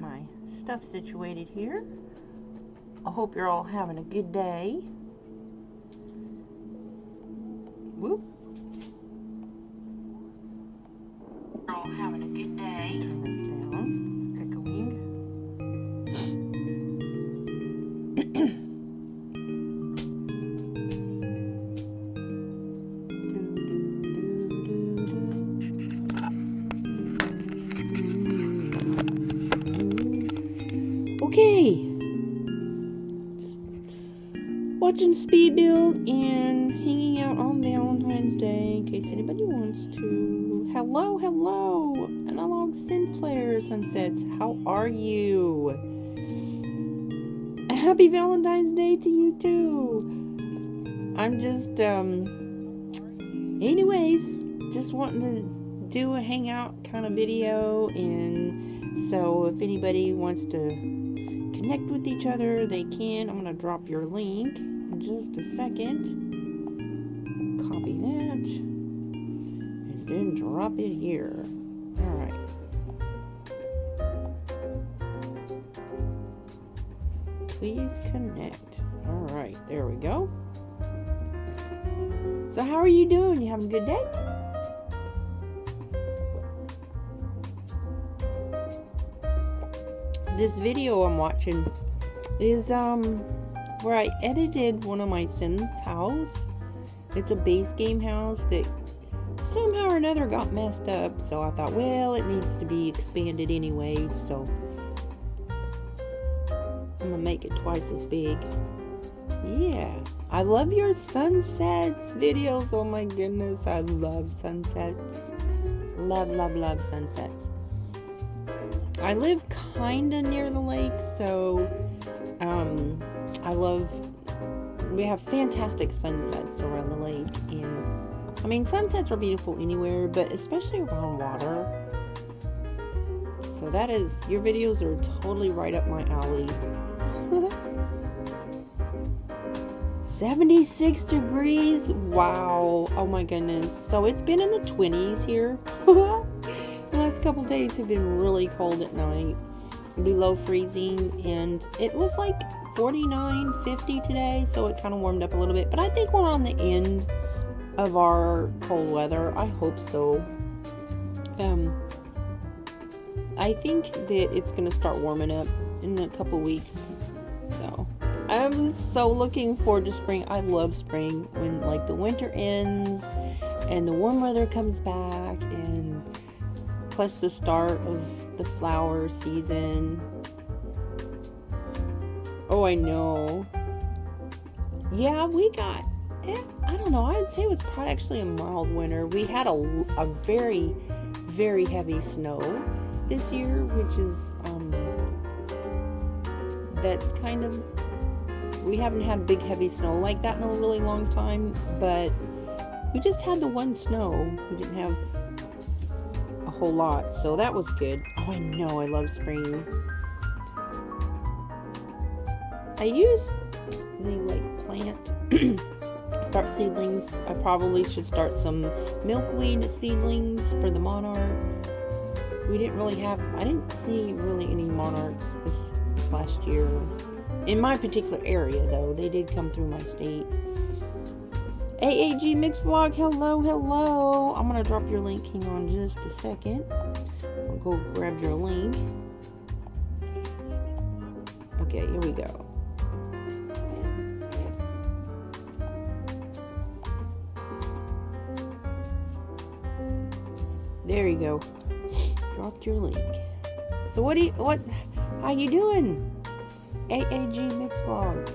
my stuff situated here. I hope you're all having a good day. Whoop. You're all having a good day. Turn this down. It's echoing. Okay, just watching Speedbuild and hanging out on Valentine's Day in case anybody wants to. Hello, hello, Analog Synth Player Sunsets, how are you? Happy Valentine's Day to you too. I'm just, anyways, just wanting to do a hangout kind of video, and so if anybody wants to connect with each other, they can. I'm going to drop your link in just a second. Copy that. And then drop it here. Alright. Please connect. Alright, there we go. So how are you doing? You having a good day? This video I'm watching is where I edited one of my Sims house. It's a base game house that somehow or another got messed up, so I thought, well, it needs to be expanded anyway, so I'm gonna make it twice as big. Yeah, I love your sunsets videos. Oh my goodness, I love sunsets. Love, love, love sunsets. I live kinda near the lake, so we have fantastic sunsets around the lake, and I mean, sunsets are beautiful anywhere, but especially around water. So that is, your videos are totally right up my alley. 76 degrees, wow, oh my goodness. So it's been in the 20s here. The last couple days have been really cold at night, below freezing, and it was like 49, 50 today, so it kind of warmed up a little bit, but I think we're on the end of our cold weather. I hope so. I think that it's going to start warming up in a couple weeks, so I'm so looking forward to spring. I love spring, when like the winter ends and the warm weather comes back, and plus the start of the flower season. Oh, I know. Yeah, we got, I don't know, I'd say it was probably actually a mild winter. We had a very, very heavy snow this year, which is, that's kind of, we haven't had big heavy snow like that in a really long time, but we just had the one snow. We didn't have a whole lot, so that was good. Oh, I know, I love spring. I use the like plant start seedlings. I probably should start some milkweed seedlings for the monarchs. We didn't really have, I didn't see really any monarchs this last year in my particular area, though. They did come through my state. AAG Mix Vlog, hello, hello. I'm gonna drop your link. Hang on just a second. I'll go grab your link. Okay, here we go. There you go. Dropped your link. So how you doing? AAG Mix Vlog.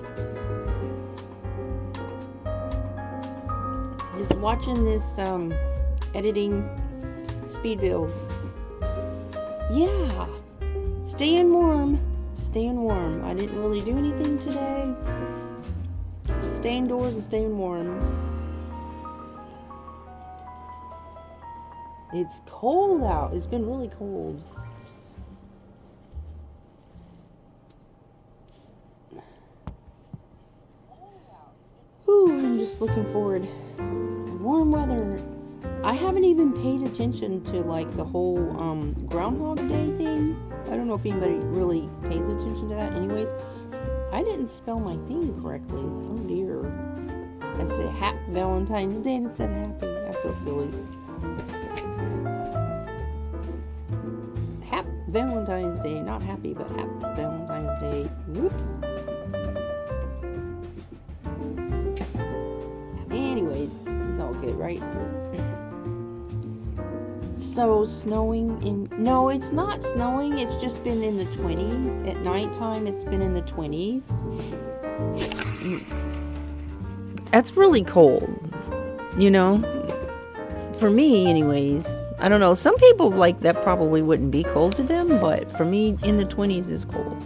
Just watching this editing Speedbuild. Yeah. Staying warm. Staying warm. I didn't really do anything today. Stay indoors and staying warm. It's cold out. It's been really cold. Whew, I'm just looking forward. Warm weather. I haven't even paid attention to like the whole Groundhog Day thing. I don't know if anybody really pays attention to that. Anyways, I didn't spell my thing correctly. Oh dear. I said Happy Valentine's Day instead of happy. I feel silly. Happy Valentine's Day. Not happy, but Happy Valentine's Day. Whoops. Anyways, it's all good, right? So, snowing in... No, it's not snowing. It's just been in the 20s. At nighttime, it's been in the 20s. That's really cold. You know? For me, anyways. I don't know. Some people, like, that probably wouldn't be cold to them. But for me, in the 20s is cold.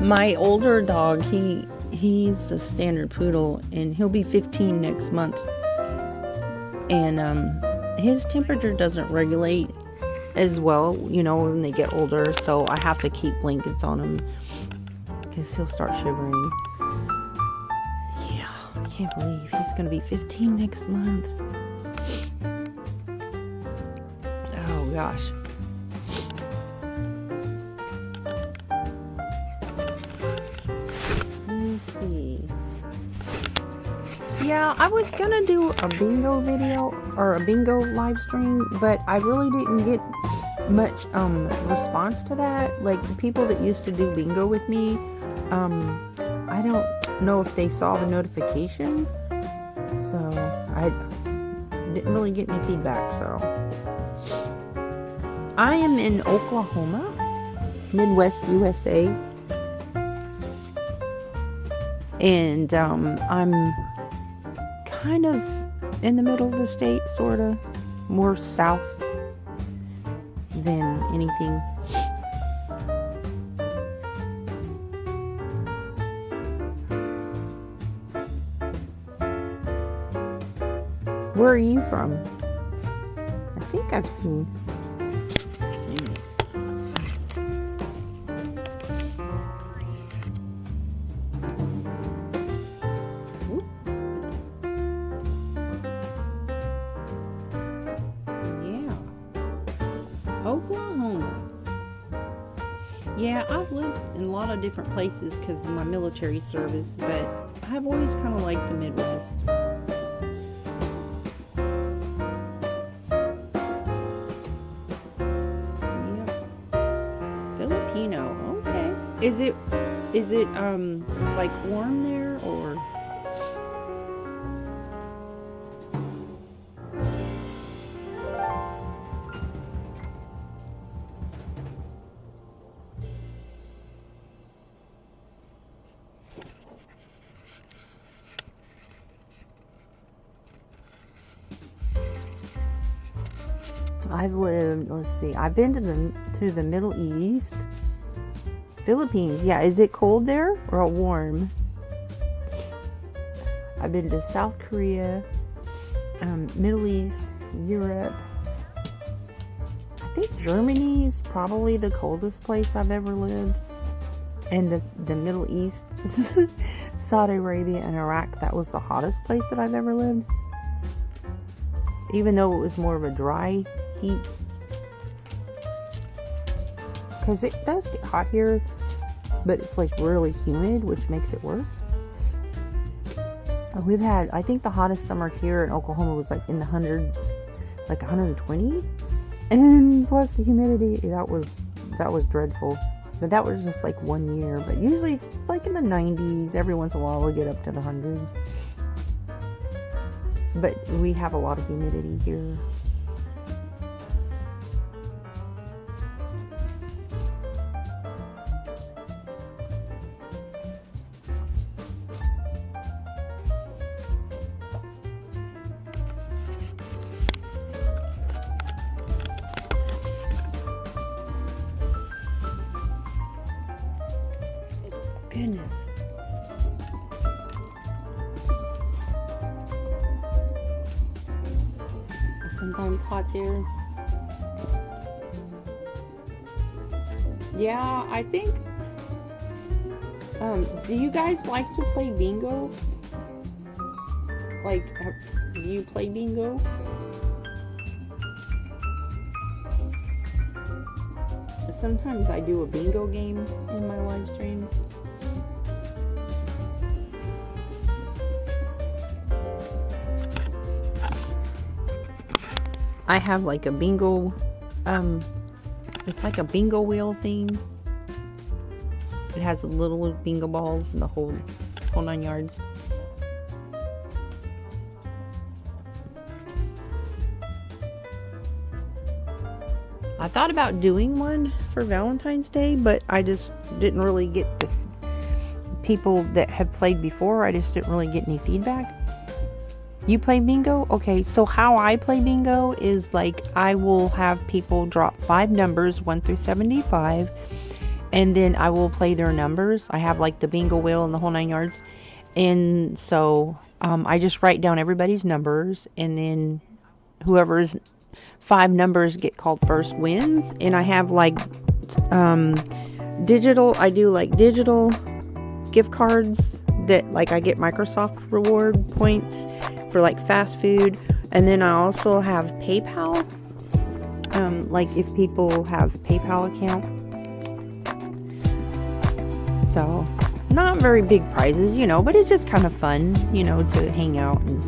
My older dog, he's a standard poodle, and he'll be 15 next month. And his temperature doesn't regulate as well, you know, when they get older. So I have to keep blankets on him because he'll start shivering. Yeah, I can't believe he's gonna be 15 next month. Oh gosh. Yeah, I was gonna do a bingo video or a bingo live stream, but I really didn't get much response to that. Like the people that used to do bingo with me, I don't know if they saw the notification, so I didn't really get any feedback. So I am in Oklahoma, Midwest USA, and I'm kind of in the middle of the state, sort of more south than anything. Where are you from? I think I've seen. Oklahoma. Yeah, I've lived in a lot of different places because of my military service, but I've always kind of liked the Midwest. Yep. Filipino. Okay. Is it like warm there or? I've lived, let's see, I've been to the Middle East, Philippines. Yeah, is it cold there or warm? I've been to South Korea, Middle East, Europe. I think Germany is probably the coldest place I've ever lived. And the Middle East, Saudi Arabia and Iraq, that was the hottest place that I've ever lived. Even though it was more of a dry heat, because it does get hot here, but it's like really humid, which makes it worse. We've had, I think the hottest summer here in Oklahoma was like in the 120, and plus the humidity, that was dreadful. But that was just like 1 year. But usually it's like in the 90s. Every once in a while we get up to the 100. But we have a lot of humidity here. Goodness. It's sometimes hot here. Yeah, I think do you guys like to play bingo? Like, Do you play bingo? Sometimes I do a bingo game in my live streams. I have like a bingo, it's like a bingo wheel thing. It has the little bingo balls and the whole 9 yards. I thought about doing one for Valentine's Day, but I just didn't really get the people that have played before. I just didn't really get any feedback. You play bingo? Okay, so how I play bingo is like I will have people drop 5 numbers, 1 through 75, and then I will play their numbers. I have like the bingo wheel and the whole 9 yards. And so I just write down everybody's numbers, and then whoever's 5 numbers get called first wins. And I have like digital, I do like digital gift cards that like I get Microsoft reward points for like fast food. And then I also have PayPal, like if people have PayPal account. So not very big prizes, you know, but it's just kind of fun, you know, to hang out. And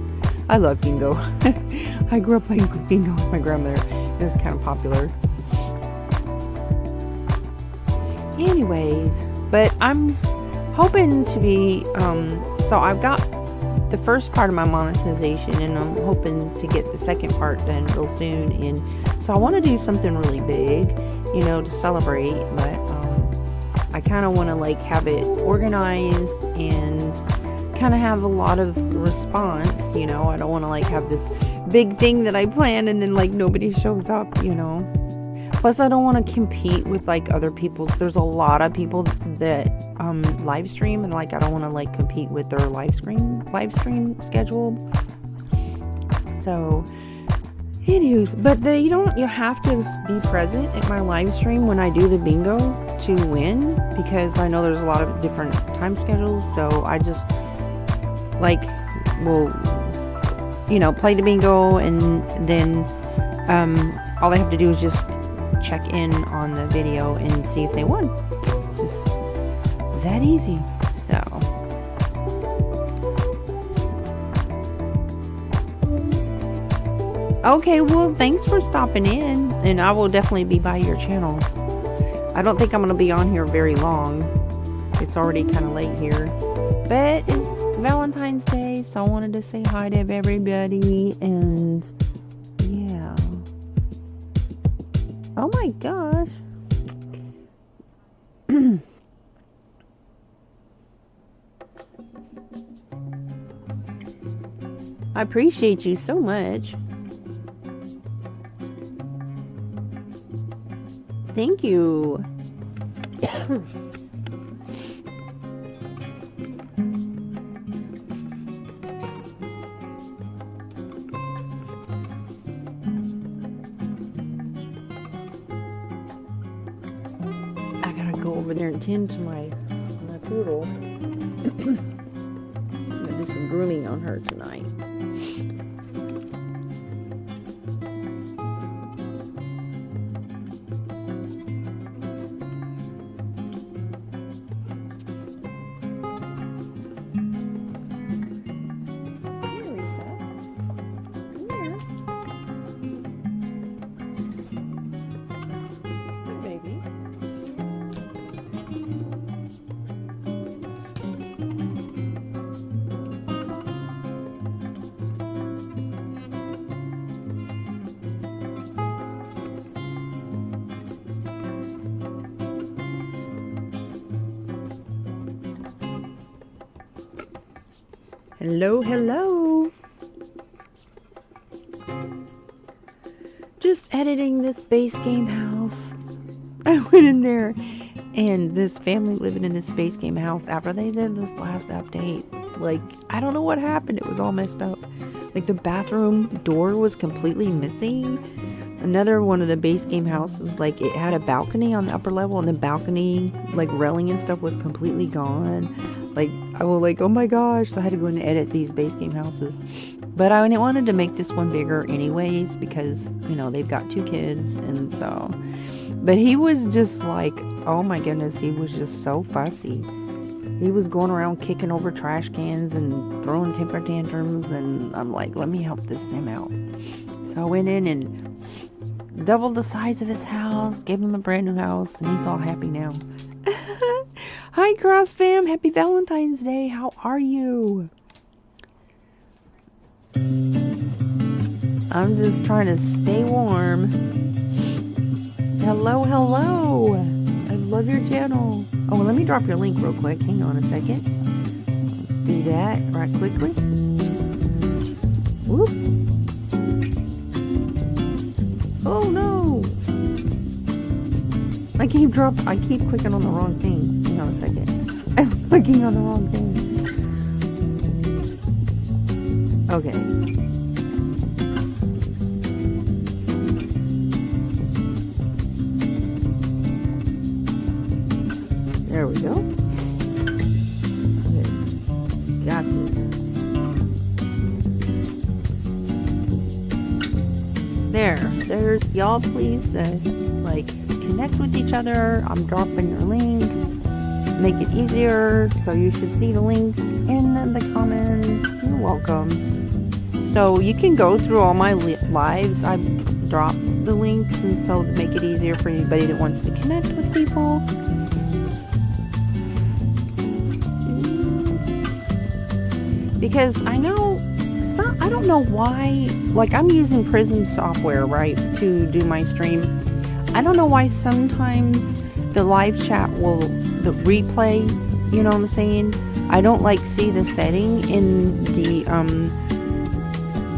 I love bingo. I grew up playing bingo with my grandmother. It was kind of popular. Anyways, but I'm hoping to be, so I've got the first part of my monetization, and I'm hoping to get the second part done real soon. And so I want to do something really big, you know, to celebrate, but I kind of want to like have it organized and kind of have a lot of response, you know. I don't want to like have this big thing that I plan and then like nobody shows up, you know. Plus I don't want to compete with like other people's. There's a lot of people that live stream, and like I don't want to like compete with their live stream schedule. So anywho, but you have to be present at my live stream when I do the bingo to win, because I know there's a lot of different time schedules. So I just like will, you know, play the bingo, and then all they have to do is just check in on the video and see if they won. It's just that easy. So okay, well, thanks for stopping in, and I will definitely be by your channel. I don't think I'm going to be on here very long. It's already kind of late here, but it's Valentine's Day, so I wanted to say hi to everybody. And yeah, oh my gosh. I appreciate you so much. Thank you. I gotta go over there and tend to my poodle. I'm gonna do some grooming on her tonight. Hello, hello. Just editing this base game house. I went in there, and this family living in this base game house after they did this last update. Like, I don't know what happened. It was all messed up. Like, the bathroom door was completely missing. Another one of the base game houses, like, it had a balcony on the upper level, and the balcony, like, railing and stuff was completely gone. Like, I was like, oh my gosh. So I had to go in and edit these base game houses. But I wanted to make this one bigger anyways because, you know, they've got 2 kids and so. But he was just like, oh my goodness, he was just so fussy. He was going around kicking over trash cans and throwing temper tantrums, and I'm like, let me help this Sim out. So I went in and doubled the size of his house, gave him a brand new house, and he's all happy now. Hi, Cross Fam. Happy Valentine's Day. How are you? I'm just trying to stay warm. Hello, hello. I love your channel. Oh, well, let me drop your link real quick. Hang on a second. Let's do that right quickly. Whoop. Oh, no. I keep clicking on the wrong thing. Hang on a second. I'm clicking on the wrong thing. Okay. There we go. Okay. Got this. There's y'all, please like connect with each other. I'm dropping your links, make it easier, so you should see the links in the comments. You're welcome. So you can go through all my lives. I've dropped the links, and so to make it easier for anybody that wants to connect with people. Because I don't know why, like I'm using Prism software, right, to do my stream. I don't know why sometimes the live chat will, the replay, you know what I'm saying? I don't like see the setting in the,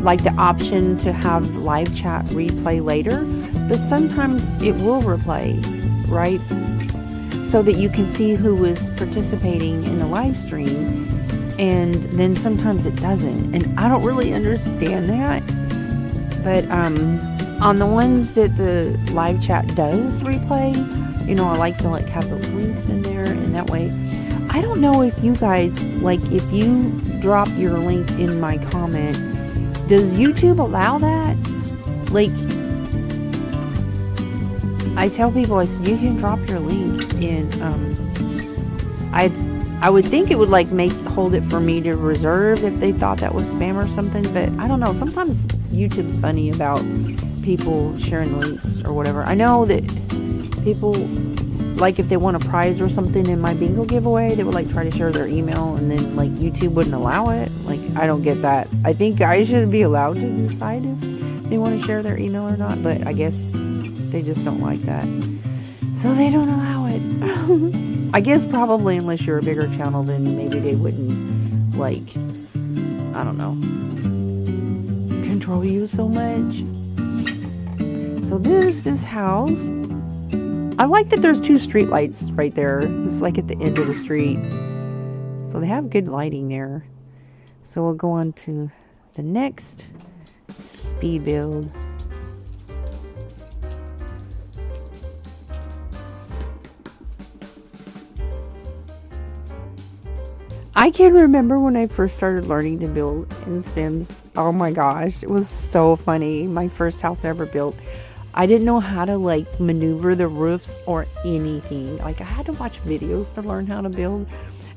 like the option to have live chat replay later, but sometimes it will replay, right? So that you can see who is participating in the live stream. And then sometimes it doesn't, and I don't really understand that. But on the ones that the live chat does replay, you know, I like to like have the links in there, and that way, I don't know if you guys, like if you drop your link in my comment, does YouTube allow that? Like, I tell people, I said, you can drop your link in, I would think it would like hold it for me to reserve if they thought that was spam or something, but I don't know. Sometimes YouTube's funny about people sharing links or whatever. I know that people, like if they won a prize or something in my bingo giveaway, they would like try to share their email, and then like YouTube wouldn't allow it. Like, I don't get that. I think guys should be allowed to decide if they want to share their email or not, but I guess they just don't like that. So they don't allow it. I guess probably unless you're a bigger channel, then maybe they wouldn't, like, I don't know, control you so much. So there's this house. I like that there's 2 street lights right there. It's like at the end of the street. So they have good lighting there. So we'll go on to the next speed build. I can remember when I first started learning to build in Sims. Oh my gosh, it was so funny. My first house I ever built. I didn't know how to like maneuver the roofs or anything. Like I had to watch videos to learn how to build.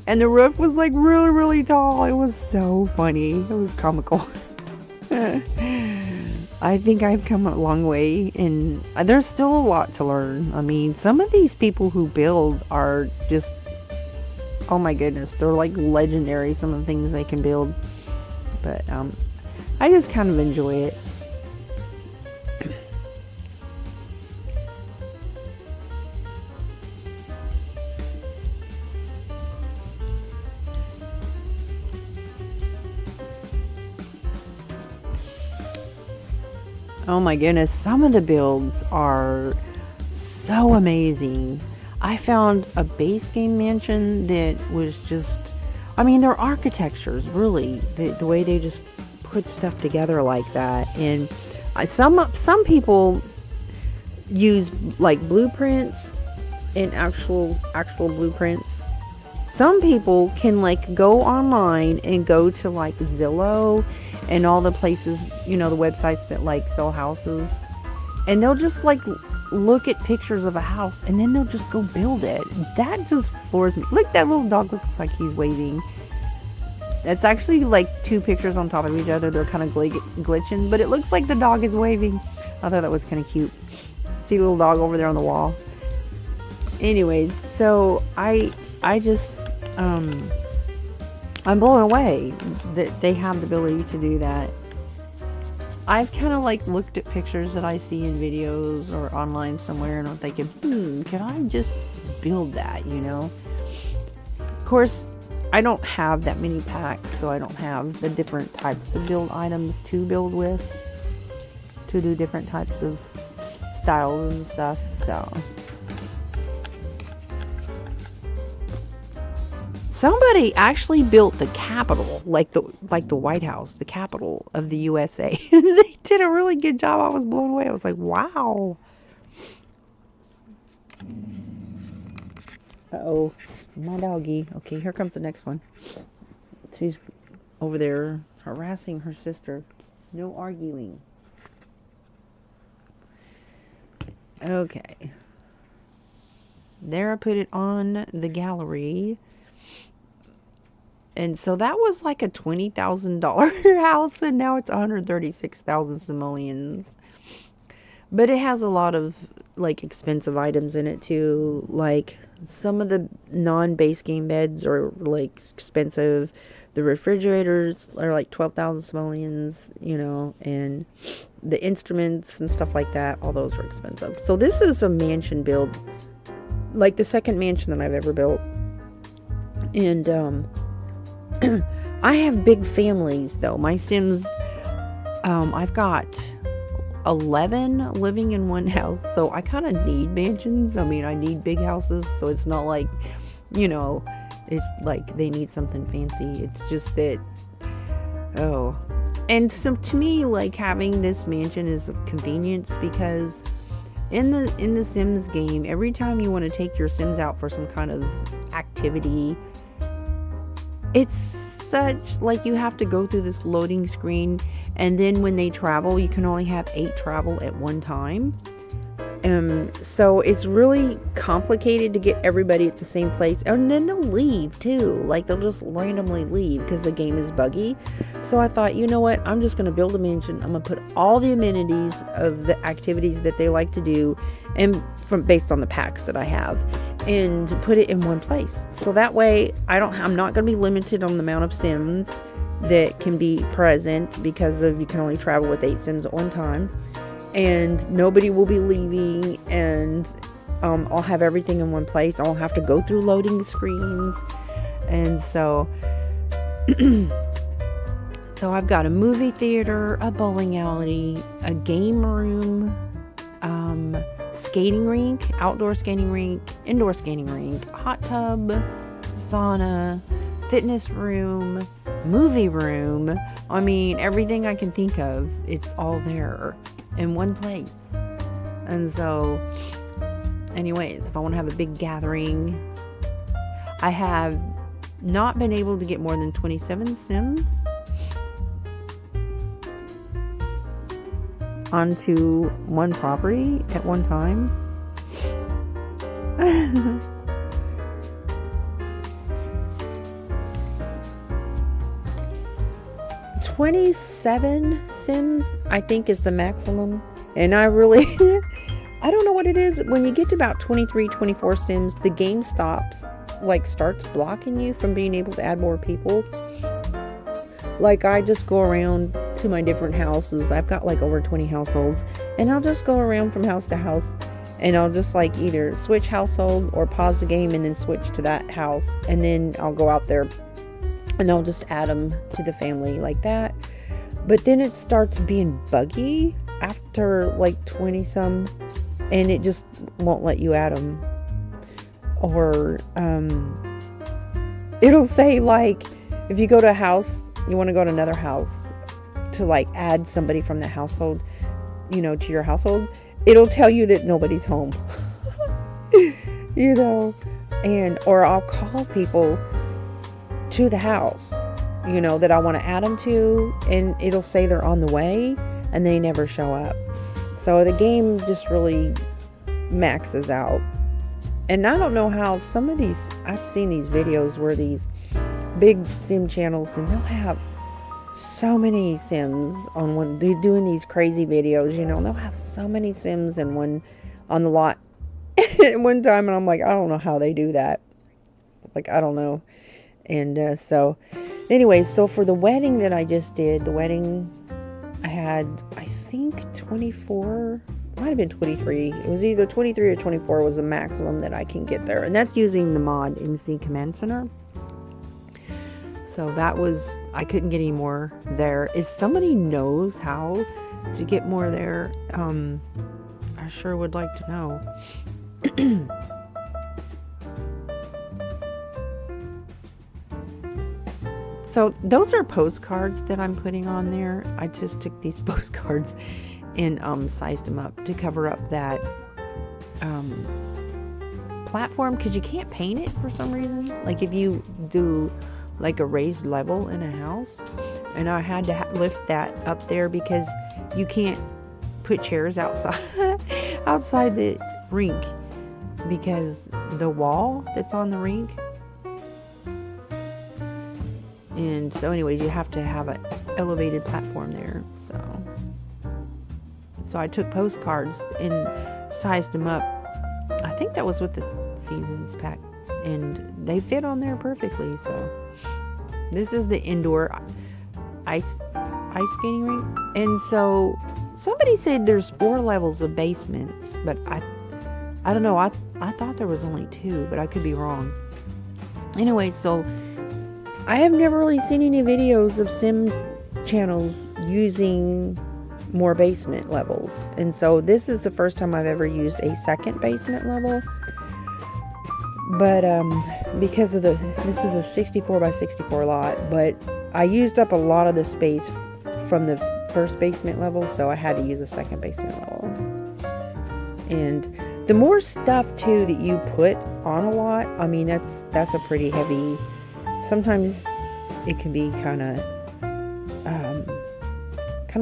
And the roof was like really, really tall. It was so funny. It was comical. I think I've come a long way, and there's still a lot to learn. I mean, some of these people who build are just, oh my goodness, they're like legendary, some of the things they can build. But I just kind of enjoy it. Oh my goodness, some of the builds are so amazing. I found a base game mansion that was just, I mean, their architectures, really, the way they just put stuff together like that. And some people use like blueprints and actual blueprints. Some people can like go online and go to like Zillow and all the places, the websites that like sell houses, and they'll just like look at pictures of a house and then they'll just go build it. That just floors me. Look, that little dog looks like he's waving. It's actually like two pictures on top of each other. They're kind of glitching, but it looks like the dog is waving. I thought that was kind of cute. See the little dog over there on the wall. Anyways, so I just I'm blown away that they have the ability to do that. I've kind of like looked at pictures that I see in videos or online somewhere, and I'm thinking, can I just build that, Of course, I don't have that many packs, so I don't have the different types of build items to build with, to do different types of styles and stuff, so. Somebody actually built the Capitol, like the White House, the Capitol of the USA. They did a really good job. I was blown away. I was like, wow. Uh-oh, my doggy. Okay, here comes the next one. She's over there harassing her sister. No arguing. Okay. There, I put it on the gallery. And so that was like a $20,000 house, and now it's 136,000 simoleons. But it has a lot of like expensive items in it too. Like some of the non-base game beds are like expensive. The refrigerators are like 12,000 simoleons, and the instruments and stuff like that, all those are expensive. So this is a mansion build, like the second mansion that I've ever built. And I have big families though. My Sims, I've got 11 living in one house, so I kind of need mansions. I mean, I need big houses, so it's not like, it's like they need something fancy. It's just that, and so to me, like having this mansion is a convenience, because in the Sims game, every time you want to take your Sims out for some kind of activity, it's such like you have to go through this loading screen, and then when they travel, you can only have 8 travel at one time. So it's really complicated to get everybody at the same place, and then they'll leave too. Like they'll just randomly leave because the game is buggy. So I thought, you know what? I'm just going to build a mansion. I'm going to put all the amenities of the activities that they like to do, and based on the packs that I have, and put it in one place. So that way I'm not going to be limited on the amount of Sims that can be present, because you can only travel with 8 Sims at one time, and nobody will be leaving, and I'll have everything in one place. I won't have to go through loading screens. And so I've got a movie theater, a bowling alley, a game room, skating rink, outdoor skating rink, indoor skating rink, hot tub, sauna, fitness room, movie room. I mean, everything I can think of, it's all there in one place. And so, anyways, if I want to have a big gathering, I have not been able to get more than 27 Sims onto one property at one time. 27 Sims, I think, is the maximum. And I really, I don't know what it is. When you get to about 23, 24 Sims, the game starts blocking you from being able to add more people. Like, I just go around to my different houses. I've got like over 20 households, and I'll just go around from house to house, and I'll just like either switch household or pause the game and then switch to that house, and then I'll go out there and I'll just add them to the family like that. But then it starts being buggy after like 20 some, and it just won't let you add them. Or it'll say, like, if you go to a house, you want to go to another house to like add somebody from the household, to your household, it'll tell you that nobody's home. And or I'll call people to the house, you know, that I want to add them to, and it'll say they're on the way, and they never show up. So the game just really maxes out. And I don't know how some of these, I've seen these videos where these big sim channels, and they'll have so many sims on one, they're doing these crazy videos, you know, and they'll have so many sims in one, on the lot at one time, and I'm like, I don't know how they do that. Like, I don't know. And so anyways, so for the wedding that I just did, the wedding, I had, I think 24, might have been 23. It was either 23 or 24 was the maximum that I can get there. And that's using the mod MC Command Center. So that was, I couldn't get any more there. If somebody knows how to get more there, I sure would like to know. So those are postcards that I'm putting on there. I just took these postcards and sized them up to cover up that platform, because you can't paint it for some reason. Like if you do like a raised level in a house, and I had to lift that up there because you can't put chairs outside outside the rink, because the wall that's on the rink. And so anyways, you have to have an elevated platform there. So I took postcards and sized them up. I think that was with the seasons pack, and they fit on there perfectly. So this is the indoor ice skating rink. And so somebody said there's 4 levels of basements, but I don't know. I thought there was only 2, but I could be wrong. Anyway, so I have never really seen any videos of sim channels using more basement levels. And so this is the first time I've ever used a second basement level. But because of this is a 64 by 64 lot, but I used up a lot of the space from the first basement level, so I had to use a second basement level. And the more stuff too that you put on a lot, I mean, that's a pretty heavy. Sometimes it can be kind of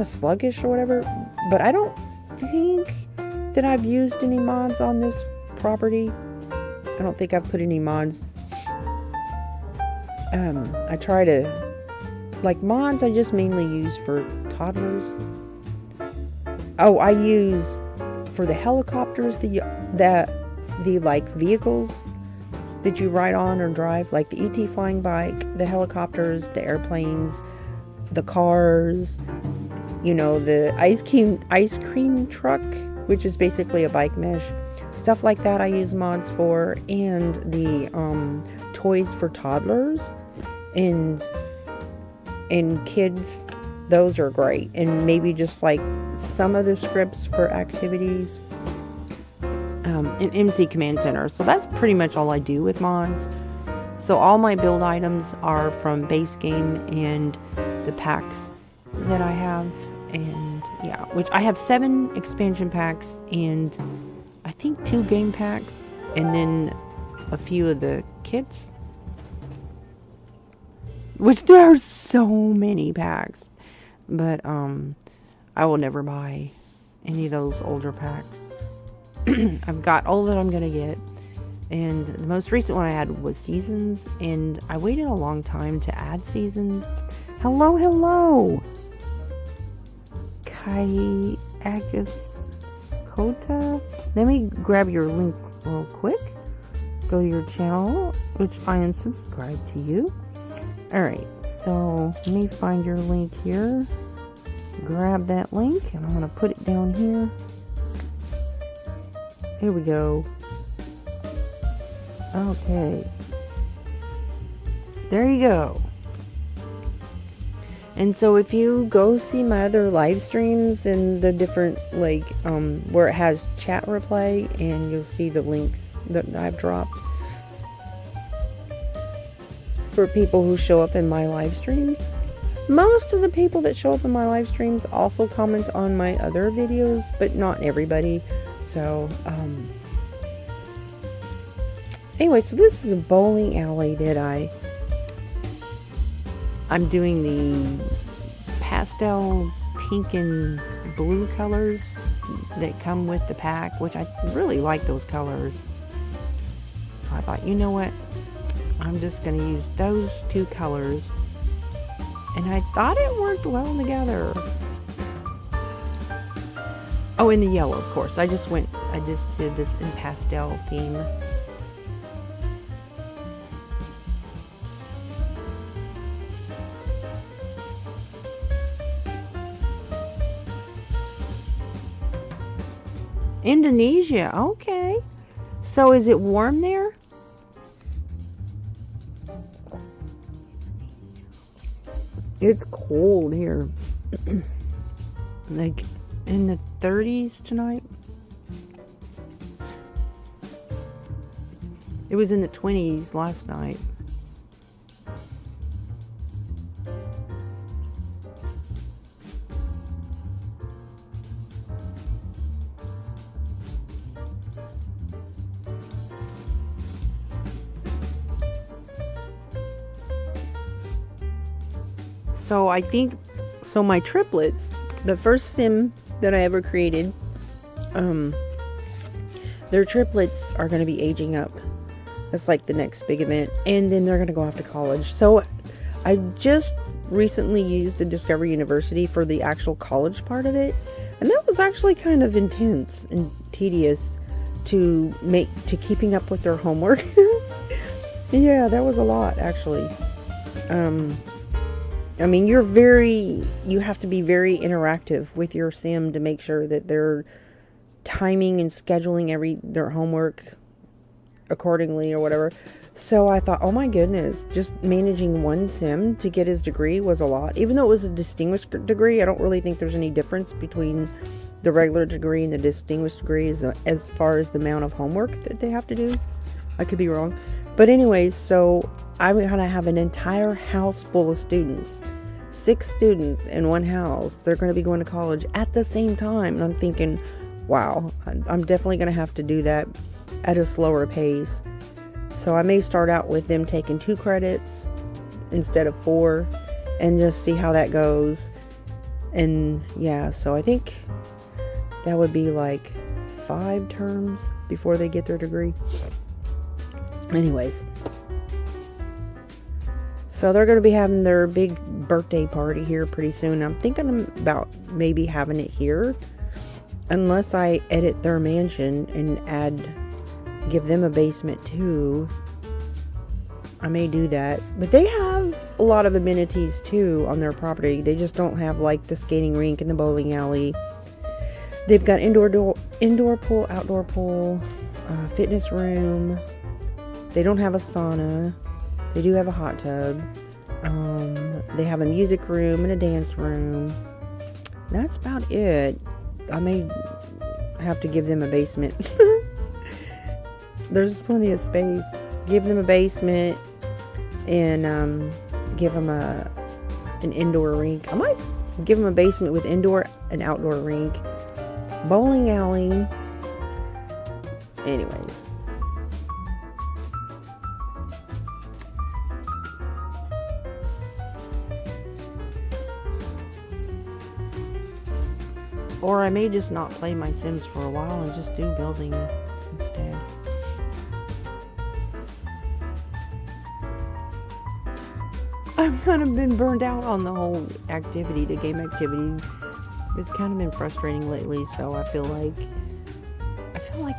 sluggish or whatever, but I don't think that I've used any mods on this property. I don't think I've put any mods. I try to, like, mods I just mainly use for toddlers. Oh, I use for the helicopters, the like vehicles that you ride on or drive, like the ET flying bike, the helicopters, the airplanes, the cars, you know, the ice cream truck, which is basically a bike mesh, stuff like that I use mods for, and the toys for toddlers and kids. Those are great. And maybe just like some of the scripts for activities. In MC Command Center. So that's pretty much all I do with mods. So all my build items are from base game and the packs that I have. And yeah, which I have 7 expansion packs and I think 2 game packs, and then a few of the kits, which there are so many packs. But I will never buy any of those older packs. I've got all that I'm gonna get, and the most recent one I had was seasons, and I waited a long time to add seasons. Hello Kai Agus Kota. Let me grab your link real quick. Go to your channel, which I am subscribed to you. Alright, so let me find your link here. Grab that link, and I'm gonna put it down here. Here we go. Okay. There you go. And so if you go see my other live streams and the different, like, where it has chat replay, and you'll see the links that I've dropped for people who show up in my live streams. Most of the people that show up in my live streams also comment on my other videos, but not everybody. So, anyway, so this is a bowling alley that I I'm doing the pastel pink and blue colors that come with the pack, which I really like those colors. So I thought, you know what? I'm just going to use those two colors. And I thought it worked well together. Oh, and the yellow, of course. I just did this in pastel theme. Indonesia, okay. So is it warm there? It's cold here. Like in the 30s tonight. It was in the 20s last night. So I think, so my triplets, the first sim that I ever created, their triplets are going to be aging up. That's like the next big event. And then they're going to go off to college. So I just recently used the Discovery University for the actual college part of it. And that was actually kind of intense and tedious to keeping up with their homework. Yeah, that was a lot actually. I mean, you have to be very interactive with your sim to make sure that they're timing and scheduling their homework accordingly or whatever. So I thought, oh my goodness, just managing one sim to get his degree was a lot. Even though it was a distinguished degree, I don't really think there's any difference between the regular degree and the distinguished degree as far as the amount of homework that they have to do. I could be wrong. But anyways, so I'm going to have an entire house full of students. 6 students in one house. They're going to be going to college at the same time. And I'm thinking, wow, I'm definitely going to have to do that at a slower pace. So I may start out with them taking 2 credits instead of 4 and just see how that goes. And yeah, so I think that would be like 5 terms before they get their degree. Anyways. So they're going to be having their big birthday party here pretty soon. I'm thinking about maybe having it here. Unless I edit their mansion and give them a basement too. I may do that. But they have a lot of amenities too on their property. They just don't have like the skating rink and the bowling alley. They've got indoor pool, outdoor pool, fitness room. They don't have a sauna. They do have a hot tub. They have a music room and a dance room. That's about it. I may have to give them a basement. There's plenty of space. Give them a basement and give them an indoor rink. I might give them a basement with indoor and outdoor rink. Bowling alley. Anyways. Or I may just not play my Sims for a while and just do building instead. I've kind of been burned out on the whole activity, the game activity. It's kind of been frustrating lately, so I feel like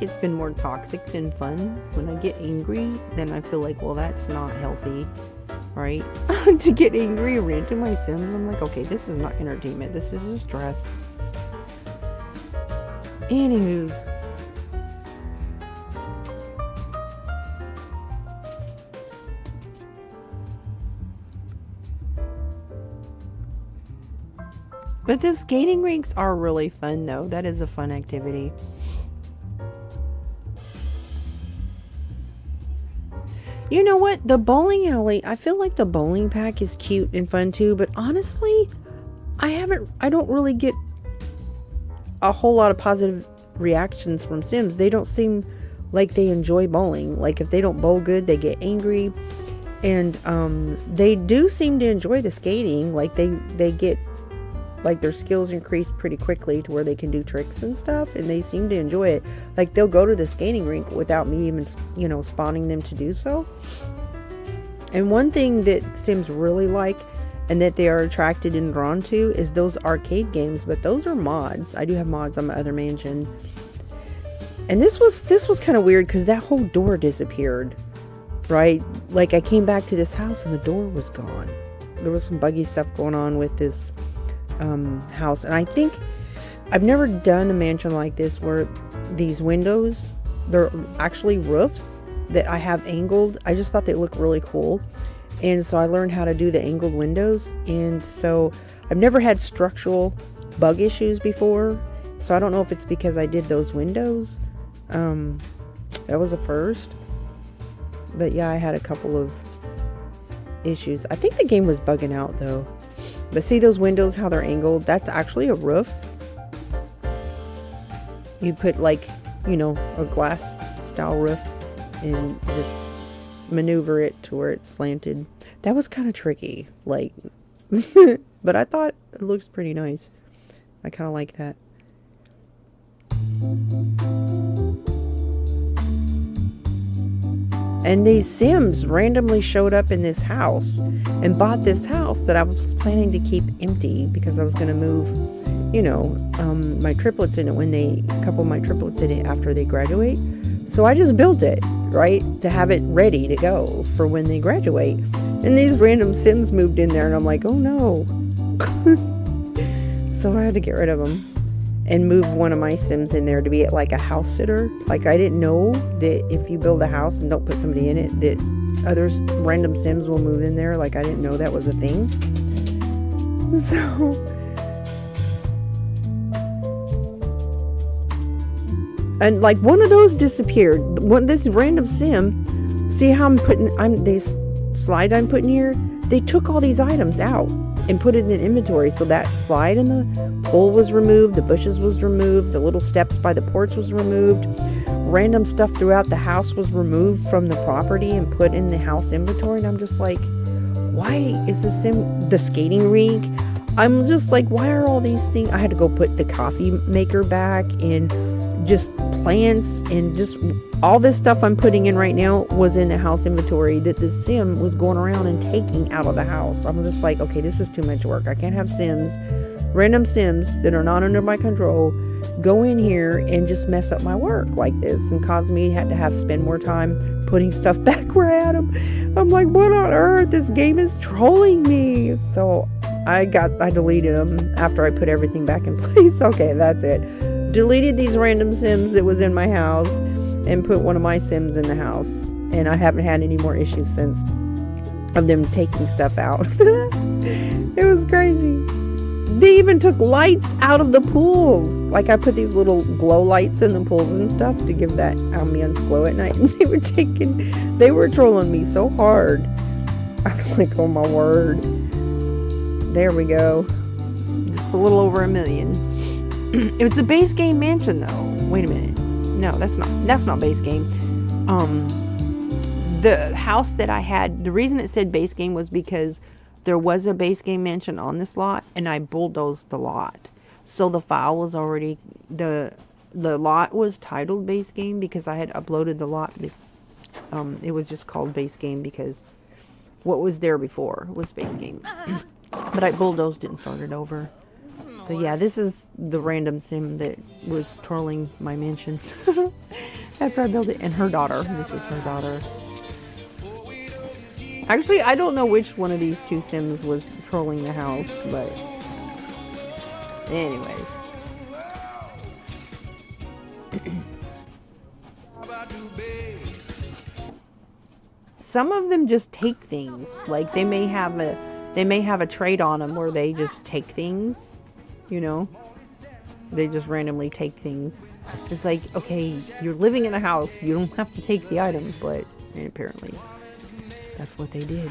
it's been more toxic than fun. When I get angry, then I feel like, well, that's not healthy, right? To get angry and rant to my Sims, I'm like, okay, this is not entertainment. This is just stress. Anywho's. But the skating rinks are really fun though. That is a fun activity. You know what? The bowling alley, I feel like the bowling pack is cute and fun too, but honestly, I don't really get a whole lot of positive reactions from Sims. They don't seem like they enjoy bowling. Like if they don't bowl good, they get angry. And they do seem to enjoy the skating. Like they get like their skills increase pretty quickly to where they can do tricks and stuff, and they seem to enjoy it. Like they'll go to the skating rink without me even, you know, spawning them to do so. And one thing that Sims really like and that they are attracted and drawn to is those arcade games, but those are mods. I do have mods on my other mansion. And this was kind of weird because that whole door disappeared, right? Like I came back to this house and the door was gone. There was some buggy stuff going on with this house, and I think I've never done a mansion like this where these windows, they're actually roofs that I have angled. I just thought they looked really cool, and so I learned how to do the angled windows. And so I've never had structural bug issues before, so I don't know if it's because I did those windows. That was a first, but yeah, I had a couple of issues. I think the game was bugging out though. But see those windows, how they're angled? That's actually a roof. You put like, you know, a glass style roof and just maneuver it to where it's slanted. That was kind of tricky, like, but I thought it looks pretty nice. I kind of like that. And these Sims randomly showed up in this house and bought this house that I was planning to keep empty because I was going to move, you know, my triplets in it a couple of my triplets in it after they graduate. So I just built it, right, to have it ready to go for when they graduate. And these random Sims moved in there and I'm like, oh no. So I had to get rid of them and move one of my Sims in there to be like a house sitter. Like I didn't know that if you build a house and don't put somebody in it, that other random Sims will move in there. Like I didn't know that was a thing. So, and like one of those disappeared. This random Sim, see how this slide I'm putting here, they took all these items out and put it in inventory. So that slide in the pole was removed, the bushes was removed, the little steps by the porch was removed, random stuff throughout the house was removed from the property and put in the house inventory. And I'm just like, why is the skating rink? I'm just like, why are all these things? I had to go put the coffee maker back, and just plants, and just all this stuff I'm putting in right now was in the house inventory that the Sim was going around and taking out of the house. I'm just like, okay, this is too much work. I can't have random Sims that are not under my control, go in here and just mess up my work like this and cause me to spend more time putting stuff back where I had them. I'm like, what on earth? This game is trolling me. So I deleted them after I put everything back in place. Okay, that's it. Deleted these random Sims that was in my house and put one of my Sims in the house. And I haven't had any more issues since of them taking stuff out. It was crazy. They even took lights out of the pools. Like I put these little glow lights in the pools and stuff to give that ambience glow at night. And they were trolling me so hard. I was like, oh my word. There we go. Just a little over 1 million. It was the base game mansion though. Wait a minute. No, that's not base game. The house that I had, the reason it said base game was because there was a base game mansion on this lot and I bulldozed the lot. So the file was already, the lot was titled base game because I had uploaded the lot. It was just called base game because what was there before was base game. But I bulldozed it and started over. So yeah, this is the random Sim that was trolling my mansion after I built it. And her daughter. This is her daughter. Actually, I don't know which one of these two Sims was trolling the house, but anyways. Some of them just take things. Like they may have a trait on them where they just take things. You know, they just randomly take things. It's like, okay, you're living in a house, you don't have to take the items, but apparently that's what they did.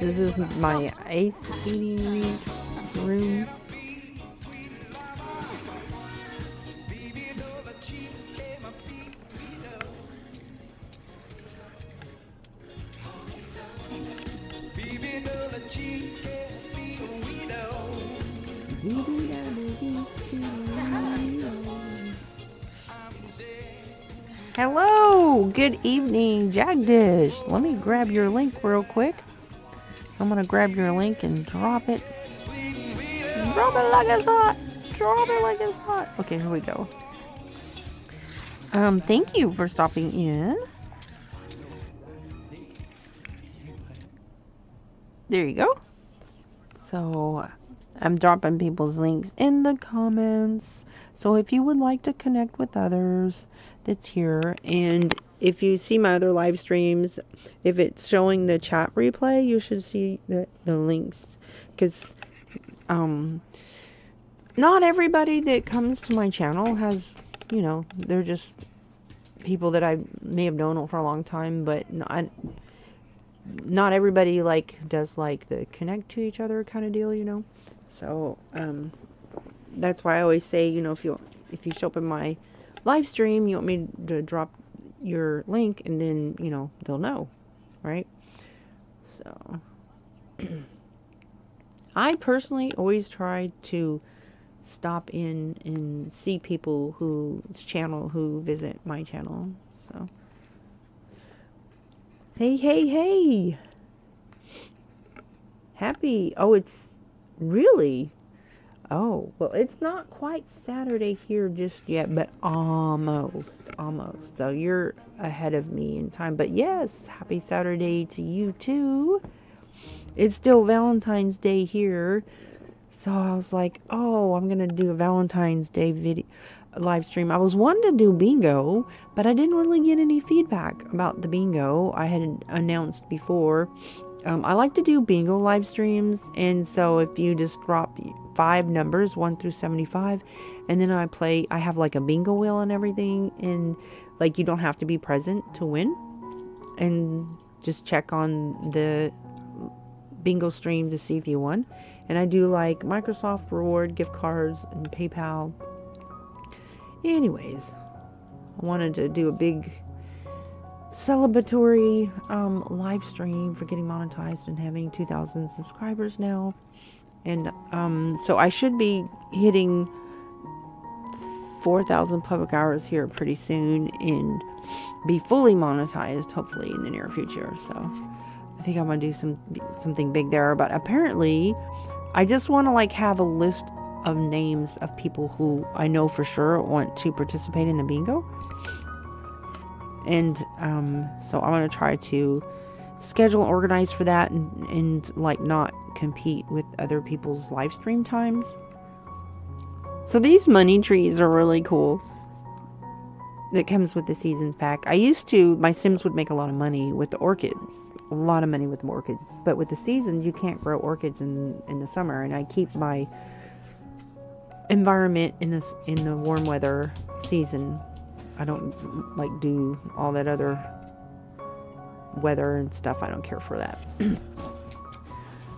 This is my ice skating room. Hello, good evening, Jagdish. Let me grab your link real quick. I'm gonna grab your link and drop it. Drop it like it's hot. Drop it like it's hot. Okay, here we go. Thank you for stopping in. There you go. So, I'm dropping people's links in the comments. So if you would like to connect with others, that's here. And if you see my other live streams, if it's showing the chat replay, you should see the links. Because, not everybody that comes to my channel has, they're just people that I may have known for a long time, but not everybody does the connect to each other kind of deal. So that's why I always say, if you show up in my live stream, you want me to drop your link, and then they'll know, right? So I personally always try to stop in and see people who visit my channel. So hey, happy. Oh, it's really, oh, well, it's not quite Saturday here just yet, but almost. So you're ahead of me in time. But yes, happy Saturday to you too. It's still Valentine's Day here. So I was like, oh, I'm going to do a Valentine's Day live stream. I was wanting to do bingo, but I didn't really get any feedback about the bingo I had announced before. I like to do bingo live streams, and so if you just drop 5 numbers, 1 through 75, and then I have a bingo wheel and everything, and you don't have to be present to win, and just check on the bingo stream to see if you won. And I do Microsoft reward gift cards and PayPal. Anyways, I wanted to do a big celebratory live stream for getting monetized and having 2,000 subscribers now. And so I should be hitting 4,000 public hours here pretty soon and be fully monetized, hopefully, in the near future. So I think I'm going to do something big there. But apparently, I just want to have a list of names of people who I know for sure want to participate in the bingo. And so I'm going to try to schedule and organize for that and not compete with other people's live stream times. So these money trees are really cool. That comes with the seasons pack. My Sims would make a lot of money with the orchids. A lot of money with the orchids. But with the seasons, you can't grow orchids in the summer. And I keep my environment in the warm weather season. I don't do all that other weather and stuff. I don't care for that.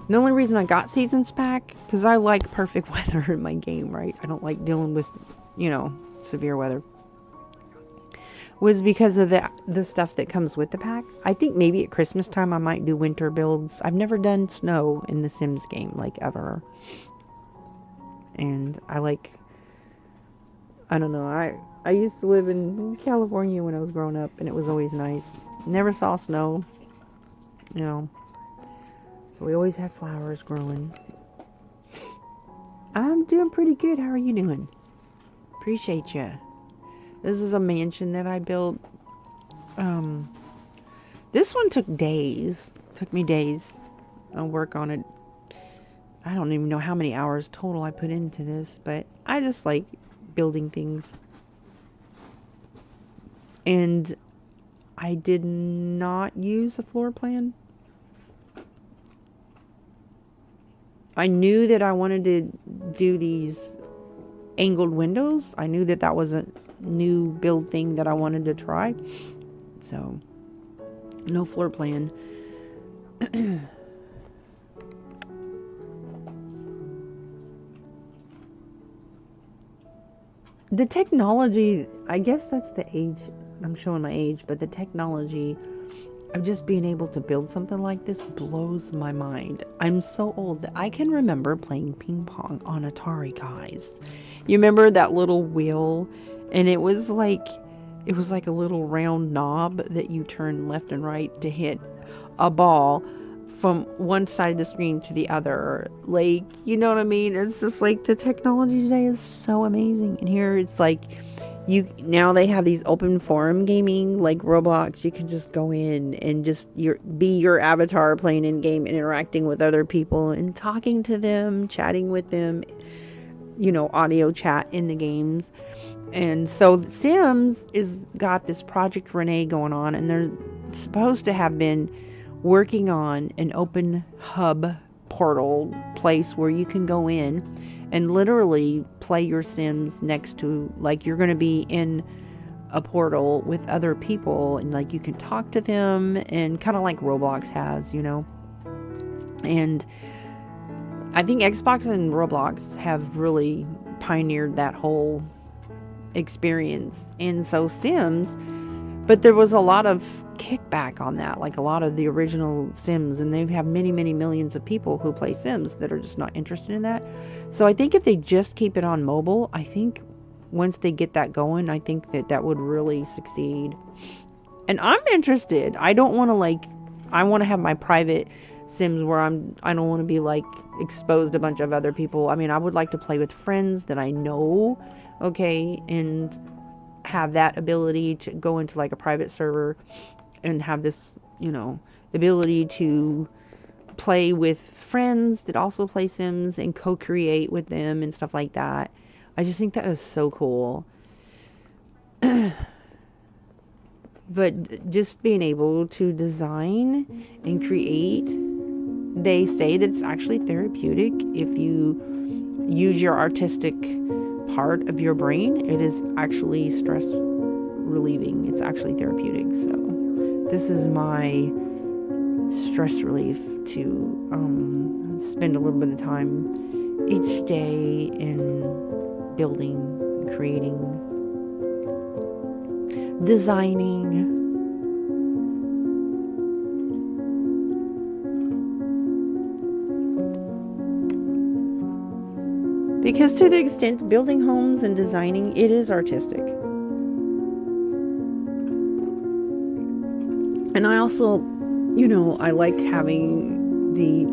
The only reason I got seasons pack, because I like perfect weather in my game, right? I don't like dealing with, severe weather. Was because of the stuff that comes with the pack. I think maybe at Christmas time I might do winter builds. I've never done snow in the Sims game, ever. And I don't know, I used to live in California when I was growing up, and it was always nice. Never saw snow, so we always had flowers growing. I'm doing pretty good. How are you doing? Appreciate you. This is a mansion that I built. This one took days. Took me days. I'll work on it. I don't even know how many hours total I put into this, but I just like building things. And I did not use a floor plan. I knew that I wanted to do these angled windows. I knew that was a new build thing that I wanted to try. So, no floor plan. The technology, I guess that's the age, I'm showing my age, but the technology of just being able to build something like this blows my mind. I'm so old that I can remember playing ping pong on Atari, guys. You remember that little wheel? And it was like a little round knob that you turn left and right to hit a ball from one side of the screen to the other. Like, you know what I mean? It's just like the technology today is so amazing. And here it's like now they have these open forum gaming like Roblox. You can just go in and just be your avatar playing in game and interacting with other people and talking to them, chatting with them, audio chat in the games. And so Sims is got this Project Renee going on, and they're supposed to have been working on an open hub portal place where you can go in and literally play your Sims next to, like, you're going to be in a portal with other people, and like you can talk to them, and kind of like Roblox has, and I think Xbox and Roblox have really pioneered that whole experience. And so Sims, but there was a lot of kickback on that, like a lot of the original Sims, and they have many, many millions of people who play Sims that are just not interested in that. So I think if they just keep it on mobile, I think once they get that going, I think that would really succeed. And I'm interested. I don't want to I want to have my private Sims where I don't want to be exposed to a bunch of other people. I mean, I would like to play with friends that I know, okay, and have that ability to go into a private server and have this, ability to play with friends that also play Sims and co-create with them and stuff like that. I just think that is so cool. But just being able to design and create, they say that it's actually therapeutic if you use your artistic part of your brain. It is actually stress relieving. It's actually therapeutic. So this is my stress relief to spend a little bit of time each day in building, creating, designing. Because to the extent building homes and designing, it is artistic. And I also, I like having the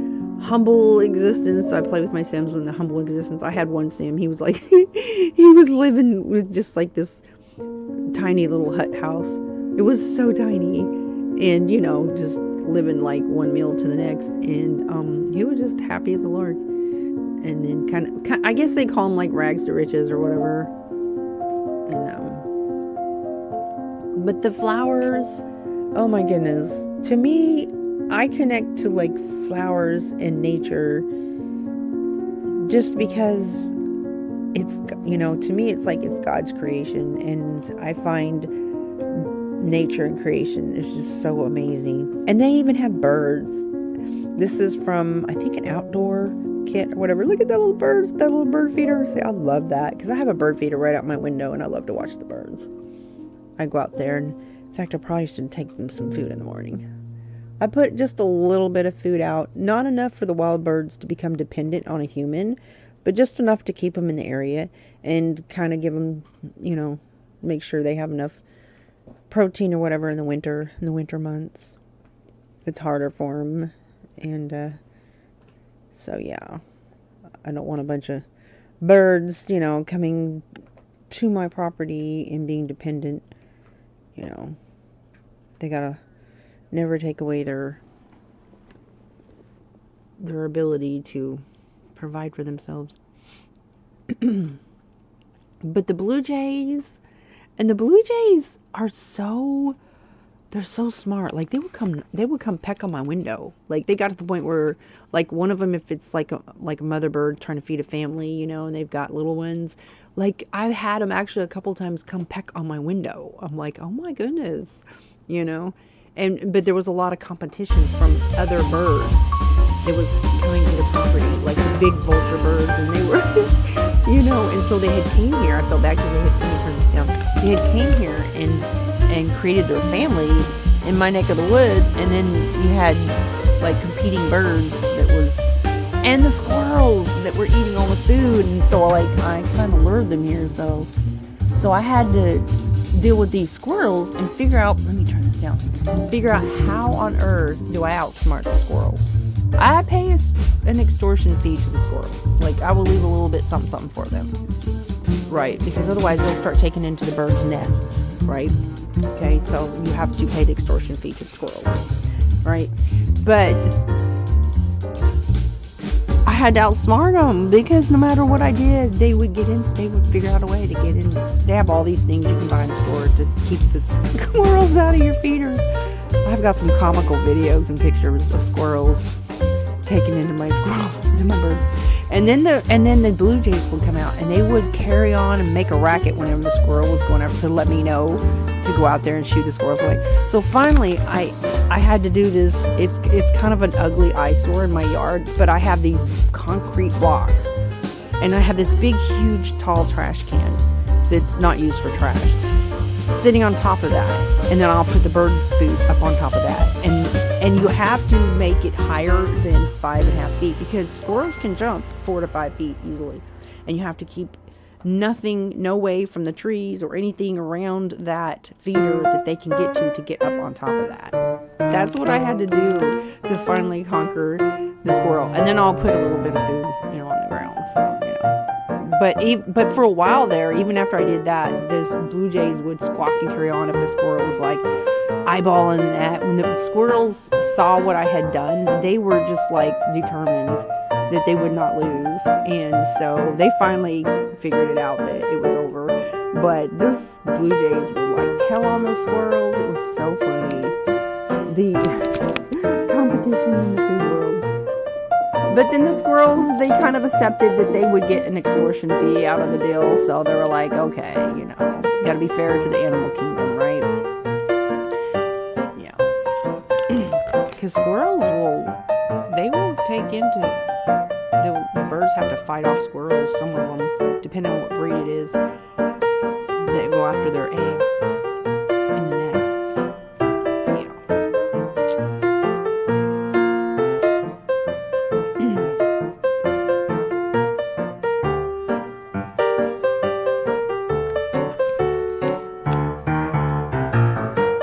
humble existence. I play with my Sims in the humble existence. I had one Sim. He was he was living with just this tiny little hut house. It was so tiny. And, just living one meal to the next. And he was just happy as the Lord. And then kind of, I guess they call them rags to riches or whatever. And, but the flowers, oh my goodness. To me, I connect to flowers and nature just because it's, to me, it's it's God's creation. And I find nature and creation is just so amazing. And they even have birds. This is from, I think, an outdoor kit or whatever. Look at that little birds, that little bird feeder. See, I love that because I have a bird feeder right out my window and I love to watch the birds. I go out there, and in fact, I probably should take them some food in the morning. I put just a little bit of food out, not enough for the wild birds to become dependent on a human, but just enough to keep them in the area and kind of give them, make sure they have enough protein or whatever in the winter months. It's harder for them. And so yeah, I don't want a bunch of birds, coming to my property and being dependent. They gotta never take away their ability to provide for themselves. But the Blue Jays are they're so smart. They would come peck on my window. They got to the point where, one of them, if it's like a mother bird trying to feed a family, and they've got little ones, I've had them actually a couple times come peck on my window. I'm like, oh my goodness, but there was a lot of competition from other birds that was coming to the property, the big vulture birds, and they were, and so they had came here. I felt bad because they had came here and created their family in my neck of the woods, and then you had like competing birds and the squirrels that were eating all the food, and so like I kind of lured them here, so I had to deal with these squirrels and figure out, let me turn this down, figure out how on earth do I outsmart the squirrels. I pay an extortion fee to the squirrels. Like, I will leave a little bit something for them, right? Because otherwise they'll start taking into the birds' nests, right? Okay, so you have to pay the extortion fee to the squirrels, right? But I had to outsmart them, because no matter what I did, they would figure out a way to get in. They have all these things you can buy in the store to keep the squirrels out of your feeders. I've got some comical videos and pictures of squirrels taken into my bird. And then the blue jays would come out, and they would carry on and make a racket whenever the squirrel was going up to let me know to go out there and shoot the squirrels away. So finally, I had to do this. It's kind of an ugly eyesore in my yard, but I have these concrete blocks, and I have this big, huge, tall trash can that's not used for trash sitting on top of that, and then I'll put the bird food up on top of that, and you have to make it higher than 5.5 feet, because squirrels can jump 4 to 5 feet easily, and you have to keep no way from the trees or anything around that feeder that they can get get up on top of that. That's what I had to do to finally conquer the squirrel. And then I'll put a little bit of food, on the ground. So, But for a while there, even after I did that, this blue jays would squawk and carry on if the squirrel was like eyeballing that. When the squirrels saw what I had done, they were just like determined that they would not lose, and so they finally figured it out that it was over. But this blue jays would like tell on the squirrels. It was so funny, the competition in the food world. But then the squirrels, they kind of accepted that they would get an extortion fee out of the deal, so they were like, okay, gotta be fair to the animal kingdom, right? Yeah. Because squirrels will take into, the birds have to fight off squirrels, some of them, depending on what breed it is, that go after their eggs in the nests. Yeah.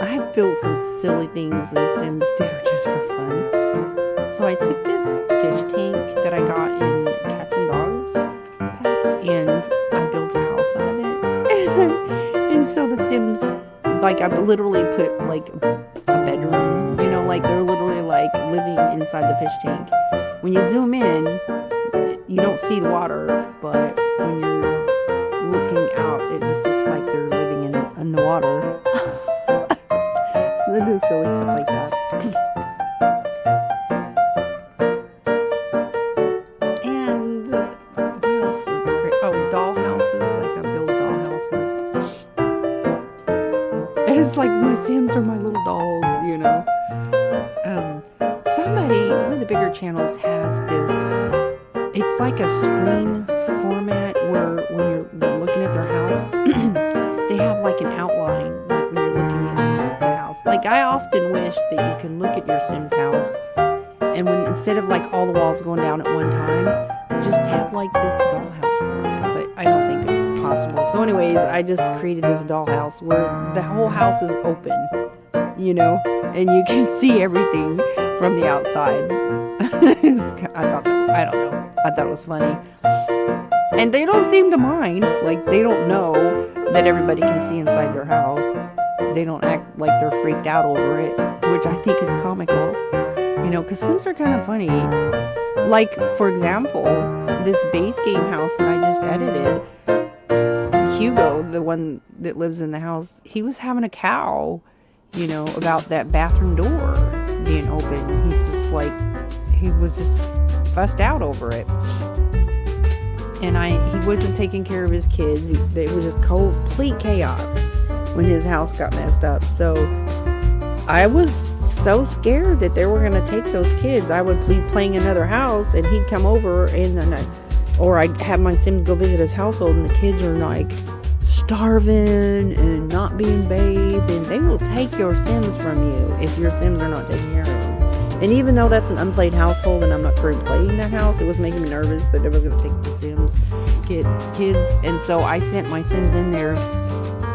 I've built some silly things in Sims too, just for fun. So I took this fish tank that I got in Cats and Dogs pack, and I built a house out of it. And so the Sims, like, I literally put like a bedroom, like they're literally like living inside the fish tank. When you zoom in, you don't see the water, but when you're looking out, it just looks like they're living in the water. So they do silly stuff like that. It's like my Sims are my little dolls, one of the bigger channels has this, it's like a screen format where when you're looking at their house, they have like an outline, like when you're looking at the house. Like, I often wish that you can look at your Sims house, and when instead of like all the walls going down at one time, just have like this dollhouse format, but I don't think it's possible. So anyways, I just created this dollhouse where the whole house is open, and you can see everything from the outside. I thought it was funny. And they don't seem to mind. Like, they don't know that everybody can see inside their house. They don't act like they're freaked out over it, which I think is comical. Because Sims are kind of funny. Like, for example, this base game house that I just edited, Hugo, the one that lives in the house, he was having a cow, about that bathroom door being open. He's just like, he was just fussed out over it. And he wasn't taking care of his kids. It was just complete chaos when his house got messed up. So I was so scared that they were going to take those kids. I would be playing another house, and he'd come over, or I'd have my Sims go visit his household, and the kids are like starving and not being bathed, and they will take your Sims from you if your Sims are not taken care of. And even though that's an unplayed household and I'm not currently playing that house, it was making me nervous that they was going to take the Sims kids. And so I sent my Sims in there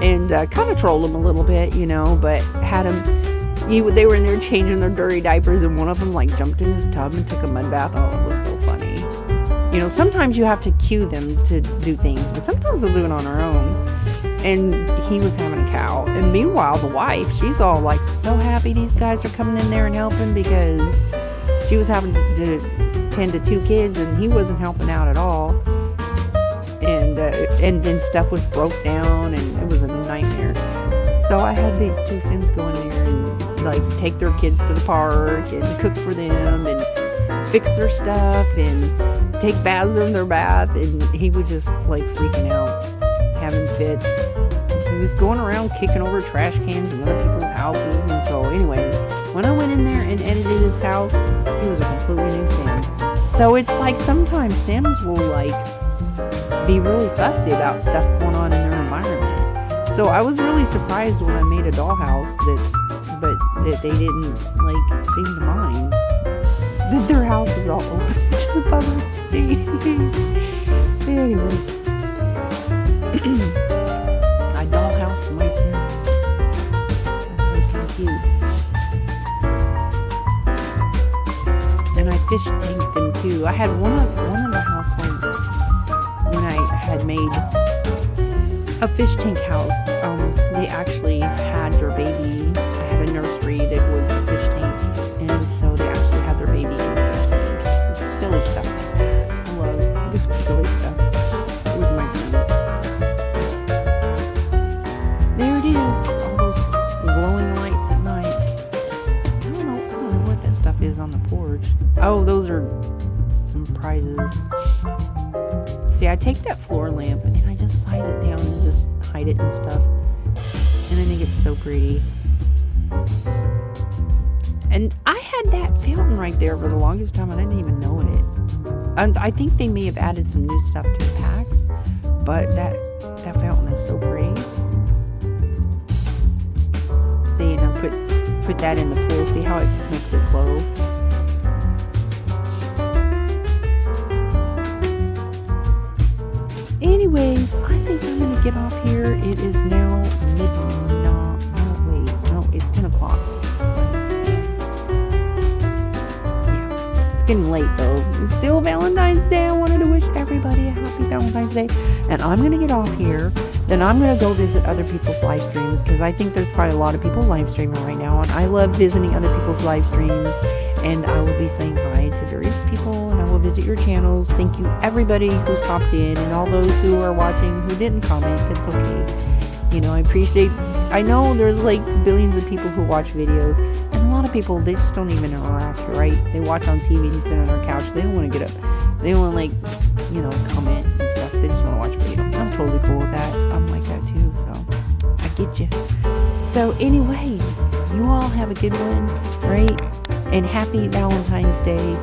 and kind of trolled them a little bit, you know, but had them, they were in there changing their dirty diapers, and one of them like jumped in his tub and took a mud bath. Oh, it was so funny. You know, sometimes you have to cue them to do things, but sometimes they'll do it on their own. And he was having a cow. And meanwhile, the wife, she's all like so happy these guys are coming in there and helping, because she was having to tend to 2 kids and he wasn't helping out at all. And then stuff was broke down and it was a nightmare. So I had these 2 Sims go in there and like take their kids to the park and cook for them and fix their stuff and take baths in their bath. And he was just like freaking out, having fits. He was going around kicking over trash cans in other people's houses. And so anyways, when I went in there and edited his house, he was a completely new Sim. So it's like sometimes Sims will like be really fussy about stuff going on in their environment. So I was really surprised when I made a dollhouse that they didn't like seem to mind that their house is all open to the public. Anyway, I dollhoused my Sims. That was kind of cute. And I fish tanked them too. I had one of the households when I had made a fish tank house. They actually had their baby. I had a nursery that was a fish tank, and so they actually had their baby in the fish tank. It was silly stuff. I love good silly stuff with my Sims. There it is, all those glowing lights at night. I don't know what that stuff is on the porch. Oh, those are some prizes. See, I take that floor lamp and I just size it down and just hide it and stuff. And then it gets so pretty. And I had that fountain right there for the longest time and I didn't even know it. And I think they may have added some new stuff to the packs, but that fountain is so pretty. See, and I put that in the pool. See how it makes it glow? Anyways, I think I'm going to get off here. It is now it's 10 o'clock. Yeah, it's getting late though. It's still Valentine's Day. I wanted to wish everybody a happy Valentine's Day. And I'm going to get off here. Then I'm going to go visit other people's live streams, because I think there's probably a lot of people live streaming right now. And I love visiting other people's live streams. And I will be saying hi to various people, and I will visit your channels. Thank you everybody who's stopped in, and all those who are watching who didn't comment. That's okay. You know, I know there's like billions of people who watch videos, and a lot of people, they just don't even interact, right? They watch on TV and sit on their couch. They don't want to get up. They don't want to like, you know, comment and stuff. They just want to watch video. I'm totally cool with that. I'm like that too, so I get you. So anyways, you all have a good one, right? And happy Valentine's Day.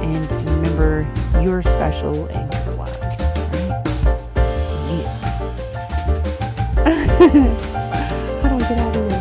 And remember, you're special and you're loved. Right? Yeah. How do I get out of here?